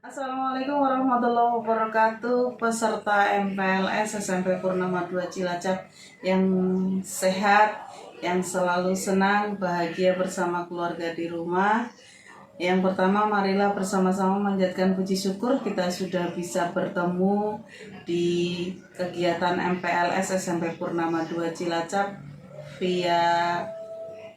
Assalamualaikum warahmatullahi wabarakatuh. Peserta MPLS SMP Purnama 2 Cilacap yang sehat, yang selalu senang, bahagia bersama keluarga di rumah. Yang pertama, marilah bersama-sama manjatkan puji syukur kita sudah bisa bertemu di kegiatan MPLS SMP Purnama 2 Cilacap via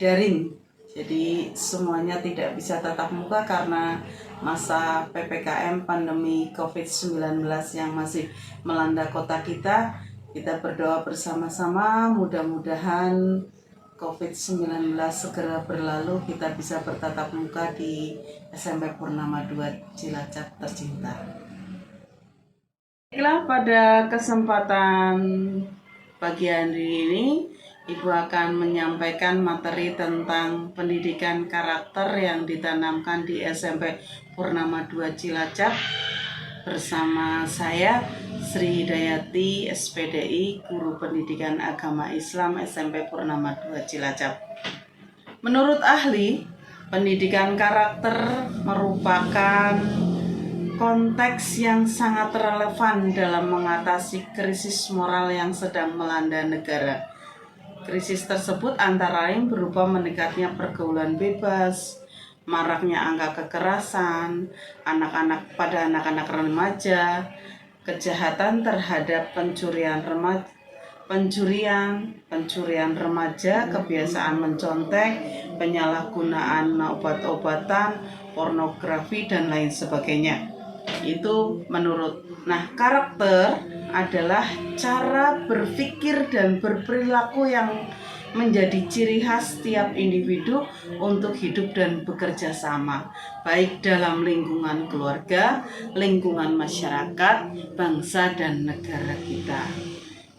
daring. Jadi semuanya tidak bisa tatap muka karena masa PPKM pandemi COVID-19 yang masih melanda kota kita. Kita berdoa bersama-sama, mudah-mudahan COVID-19 segera berlalu, kita bisa bertatap muka di SMP Purnama 2 Cilacap tercinta. Baiklah, pada kesempatan pagi hari ini Ibu akan menyampaikan materi tentang pendidikan karakter yang ditanamkan di SMP Purnama 2 Cilacap bersama saya Sri Hidayati SPDI, Guru Pendidikan Agama Islam SMP Purnama 2 Cilacap. Menurut ahli, pendidikan karakter merupakan konteks yang sangat relevan dalam mengatasi krisis moral yang sedang melanda negara. Krisis tersebut antara lain berupa meningkatnya pergaulan bebas, maraknya angka kekerasan pada anak-anak remaja, kejahatan terhadap pencurian remaja, kebiasaan mencontek, penyalahgunaan obat-obatan, pornografi dan lain sebagainya. Itu menurut. Nah, karakter adalah cara berpikir dan berperilaku yang menjadi ciri khas setiap individu untuk hidup dan bekerja sama, baik dalam lingkungan keluarga, lingkungan masyarakat, bangsa dan negara kita.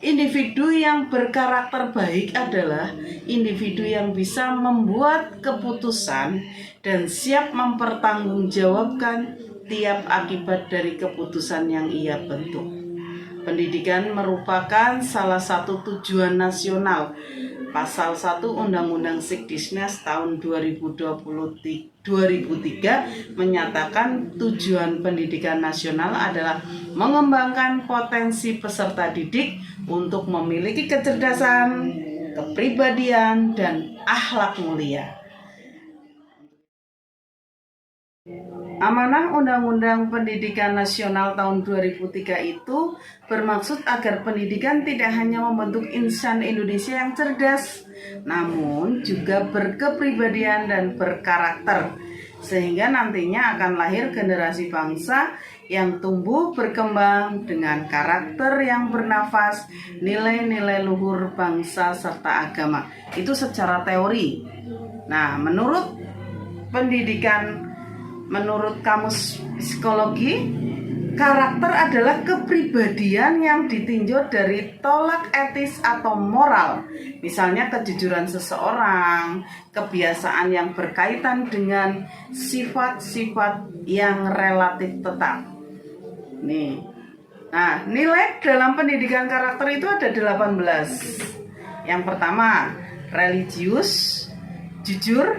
Individu yang berkarakter baik adalah individu yang bisa membuat keputusan dan siap mempertanggungjawabkan tiap akibat dari keputusan yang ia bentuk. Pendidikan merupakan salah satu tujuan nasional. Pasal 1 Undang-Undang Sikdisnas tahun 2003 menyatakan tujuan pendidikan nasional adalah mengembangkan potensi peserta didik untuk memiliki kecerdasan, kepribadian, dan akhlak mulia. Amanah Undang-Undang Pendidikan Nasional tahun 2003 itu bermaksud agar pendidikan tidak hanya membentuk insan Indonesia yang cerdas, namun juga berkepribadian dan berkarakter, sehingga nantinya akan lahir generasi bangsa yang tumbuh berkembang dengan karakter yang bernafas, nilai-nilai luhur bangsa serta agama. Itu secara teori. Nah, menurut Kamus Psikologi, karakter adalah kepribadian yang ditinjau dari tolak etis atau moral. Misalnya kejujuran seseorang, kebiasaan yang berkaitan dengan sifat-sifat yang relatif tetap. Nah, nilai dalam pendidikan karakter itu ada 18. Yang pertama, religius, jujur,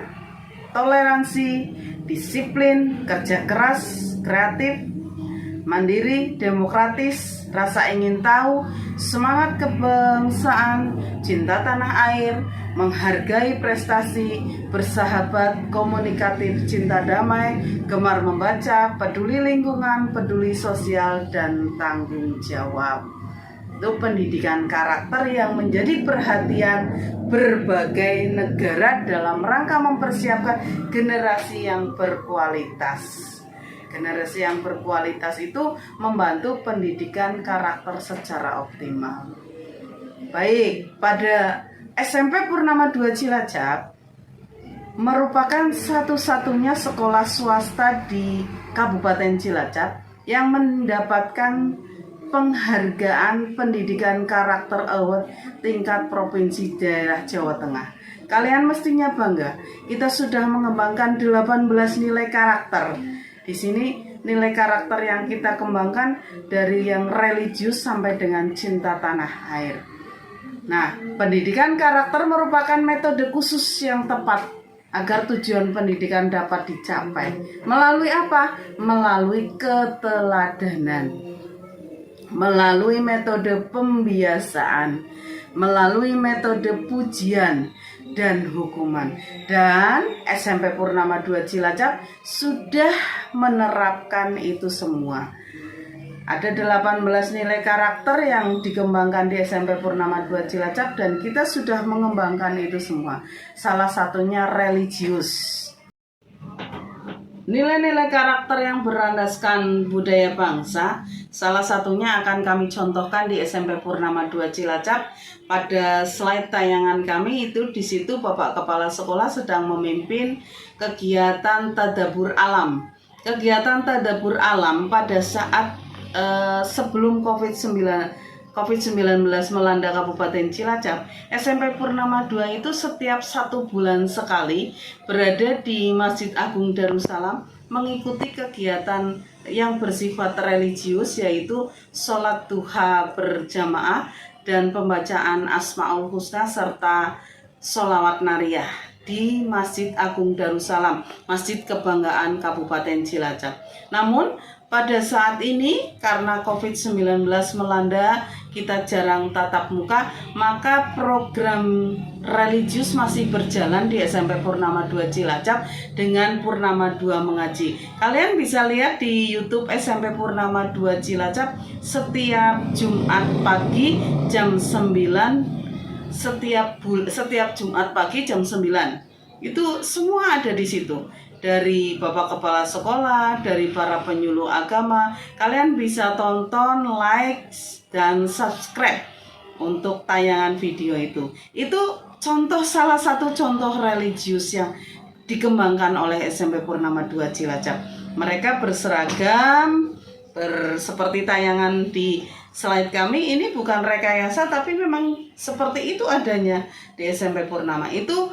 toleransi, disiplin, kerja keras, kreatif, mandiri, demokratis, rasa ingin tahu, semangat kebangsaan, cinta tanah air, menghargai prestasi, bersahabat, komunikatif, cinta damai, gemar membaca, peduli lingkungan, peduli sosial, dan tanggung jawab. Itu pendidikan karakter yang menjadi perhatian berbagai negara dalam rangka mempersiapkan generasi yang berkualitas. Generasi yang berkualitas itu membantu pendidikan karakter secara optimal. Baik, pada SMP Purnama 2 Cilacap merupakan satu-satunya sekolah swasta di Kabupaten Cilacap yang mendapatkan penghargaan pendidikan karakter award tingkat provinsi daerah Jawa Tengah. Kalian mestinya bangga, kita sudah mengembangkan 18 nilai karakter. Di sini nilai karakter yang kita kembangkan dari yang religius sampai dengan cinta tanah air. Nah, pendidikan karakter merupakan metode khusus yang tepat agar tujuan pendidikan dapat dicapai. Melalui apa? Melalui keteladanan, melalui metode pembiasaan, melalui metode pujian dan hukuman. Dan SMP Purnama 2 Cilacap sudah menerapkan itu semua. Ada 18 nilai karakter yang dikembangkan di SMP Purnama 2 Cilacap dan kita sudah mengembangkan itu semua. Salah satunya religius. Nilai-nilai karakter yang berlandaskan budaya bangsa, salah satunya akan kami contohkan di SMP Purnama 2 Cilacap. Pada slide tayangan kami itu di situ Bapak Kepala Sekolah sedang memimpin kegiatan tadabbur alam. Kegiatan tadabbur alam pada saat sebelum COVID-19 melanda Kabupaten Cilacap, SMP Purnama 2 itu setiap 1 bulan sekali berada di Masjid Agung Darussalam mengikuti kegiatan yang bersifat religius, yaitu sholat duha berjamaah dan pembacaan Asmaul Husna serta sholawat nariyah di Masjid Agung Darussalam, Masjid Kebanggaan Kabupaten Cilacap. Namun pada saat ini karena COVID-19 melanda, kita jarang tatap muka, maka program religius masih berjalan di SMP Purnama 2 Cilacap dengan Purnama 2 Mengaji. Kalian bisa lihat di YouTube SMP Purnama 2 Cilacap setiap Jumat pagi jam 9, setiap Jumat pagi jam 9. Itu semua ada di situ. Dari Bapak Kepala Sekolah, dari para penyuluh agama, kalian bisa tonton, like, dan subscribe untuk tayangan video itu. Itu salah satu contoh religius yang dikembangkan oleh SMP Purnama 2 Cilacap. Mereka berseragam, seperti tayangan di slide kami, ini bukan rekayasa, tapi memang seperti itu adanya di SMP Purnama. Itu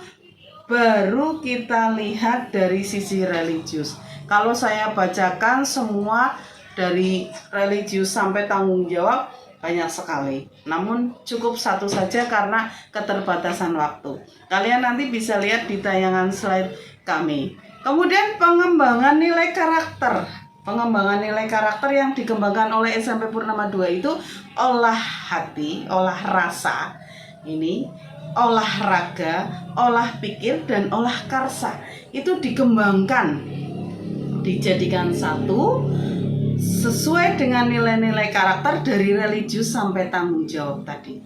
baru kita lihat dari sisi religius. Kalau saya bacakan semua dari religius sampai tanggung jawab banyak sekali. Namun cukup satu saja karena keterbatasan waktu. Kalian nanti bisa lihat di tayangan slide kami. Kemudian pengembangan nilai karakter. Pengembangan nilai karakter yang dikembangkan oleh SMP Purnama 2 itu olah hati, olah rasa. Ini olahraga, olah pikir, dan olah karsa itu dikembangkan, dijadikan satu sesuai dengan nilai-nilai karakter dari religius sampai tanggung jawab tadi.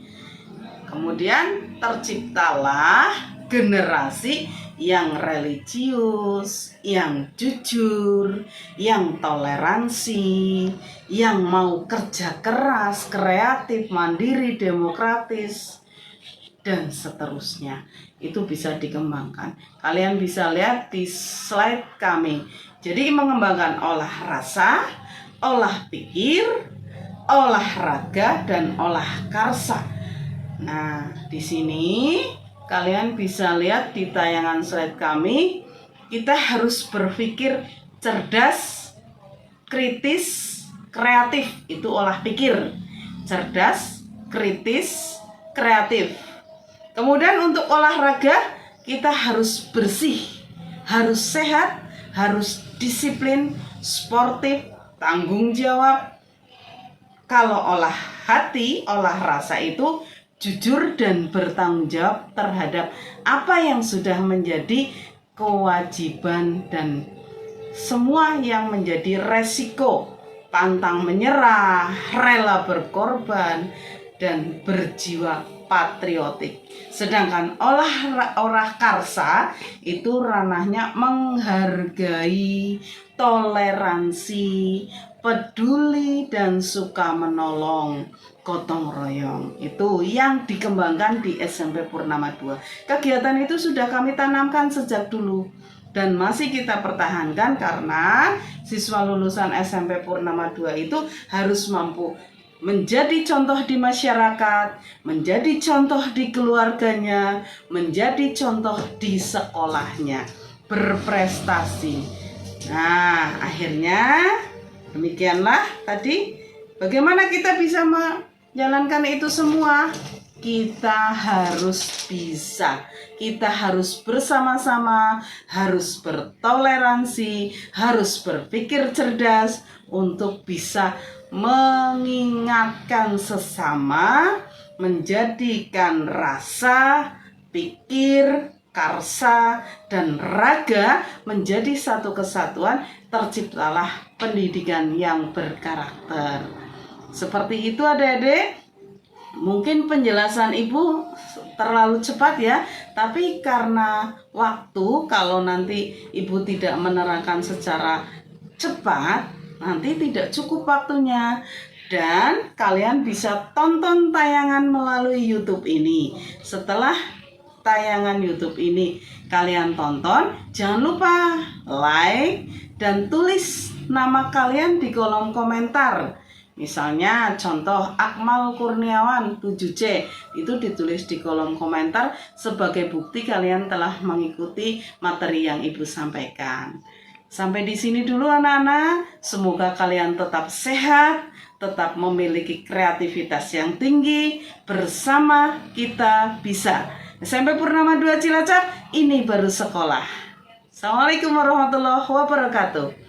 Kemudian terciptalah generasi yang religius, yang jujur, yang toleransi, yang mau kerja keras, kreatif, mandiri, demokratis, dan seterusnya. Itu bisa dikembangkan. Kalian bisa lihat di slide kami. Jadi mengembangkan olah rasa, olah pikir, olahraga, dan olah karsa. Nah, di sini kalian bisa lihat di tayangan slide kami, kita harus berpikir cerdas, kritis, kreatif. Itu olah pikir. Cerdas, kritis, kreatif. Kemudian untuk olahraga, kita harus bersih, harus sehat, harus disiplin, sportif, tanggung jawab. Kalau olah hati, olah rasa itu jujur dan bertanggung jawab terhadap apa yang sudah menjadi kewajiban dan semua yang menjadi resiko, pantang menyerah, rela berkorban, dan berjiwa patriotik. Sedangkan olah karsa itu ranahnya menghargai, toleransi, peduli, dan suka menolong, gotong royong. Itu yang dikembangkan di SMP Purnama 2. Kegiatan itu sudah kami tanamkan sejak dulu dan masih kita pertahankan karena siswa lulusan SMP Purnama 2 itu harus mampu menjadi contoh di masyarakat, menjadi contoh di keluarganya, menjadi contoh di sekolahnya, berprestasi. Nah, akhirnya demikianlah tadi bagaimana kita bisa menjalankan itu semua. kita harus bisa. Kita harus bersama-sama, harus bertoleransi, harus berpikir cerdas untuk bisa mengingatkan sesama, menjadikan rasa, pikir, karsa, dan raga menjadi satu kesatuan. Terciptalah pendidikan yang berkarakter. Seperti itu adik-adik. Mungkin penjelasan Ibu terlalu cepat ya, tapi karena waktu, kalau nanti Ibu tidak menerangkan secara cepat, nanti tidak cukup waktunya. Dan kalian bisa tonton tayangan melalui YouTube ini. Setelah tayangan YouTube ini kalian tonton, jangan lupa like dan tulis nama kalian di kolom komentar. Misalnya contoh Akmal Kurniawan 7C, itu ditulis di kolom komentar sebagai bukti kalian telah mengikuti materi yang Ibu sampaikan. Sampai di sini dulu anak-anak. Semoga kalian tetap sehat, tetap memiliki kreativitas yang tinggi. Bersama kita bisa. SMP Purnama 2 Cilacap, ini baru sekolah. Assalamualaikum warahmatullahi wabarakatuh.